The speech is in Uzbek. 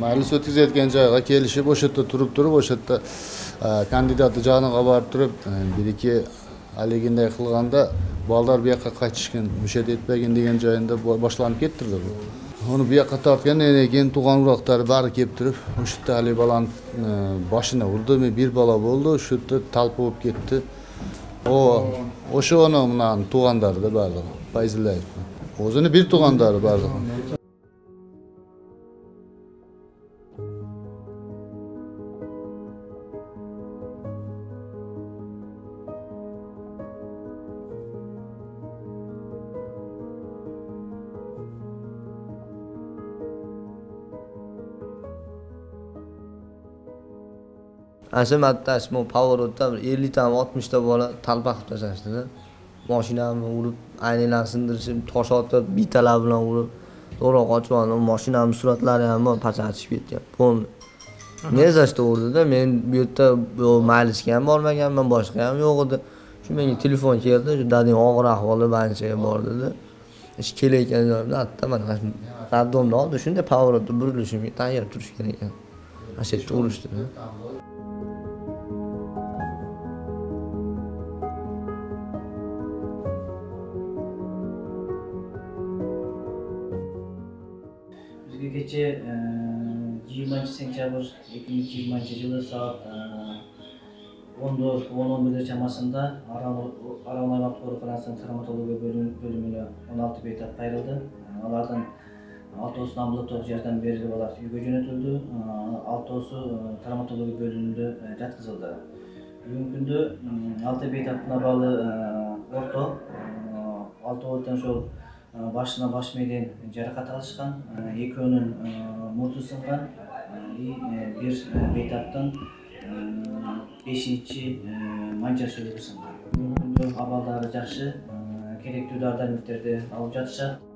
Majlis o'tkazayotgan joyga kelishib, o'sha yerda turib, o'sha yerda kandidatni joniga borib turib, bir-ikki haliginday qilganda bolalar bu yoqqa qaytishgan, mushat etmagin degan joyida boshlanib kettirdi bu. Uni bu yoqqa tortgandan keyin tug'an uloqlari bari kelib turib, o'sha yerda hali bolani boshini urdi, bir bola bo'ldi, shu yerda talp bo'lib ketdi. O'sha uning tug'andari bari, Fayzillayev. O'zini bir tug'andari bari. Asıl maddasi bu Pavorotda 50 ta 60 ta bola talpa qilib tashlashdi. Mashinamni urib, aynalarni sindirishib, tosh otib, bitalar bilan urib, to'g'ri qochib oldim. Mashinamning suratlari ham pachachib ketgan. Bo'ldi. Nezashda urdi-da, men bu yerda majlisga ham bormaganman, boshqa ham yo'q edi. Shu menga telefon keldi, shu dadning og'ir ahvoli banchaga bor dedi. Ish kelayotgan joyimda hatta mana raddomni oldi, shunday Pavorotda burilishimga tayyor turishgan ekan. Asha yerda urishdi. Kecha 20-sentyabr 2020-yılı saat 10:11 çamasında Aranlar Korkuranası'nın travmatoloji bölümüne 16 beytat ayrıldı. Onlardan 6'sı ambulator yerden verilip olarak uyga yönetildi. 6'sı travmatoloji bölümünde yatkızıldı. Bugün günde 6 beytatına bağlı orta 6 ortadan şol başına baş meyden jarohat alışkan, ekönün murdu sıngan, bir beytattan 5-ci manca sölüğü sıngan. Abaldары жақсы, керекті dardan bitirdi, alып жатышат.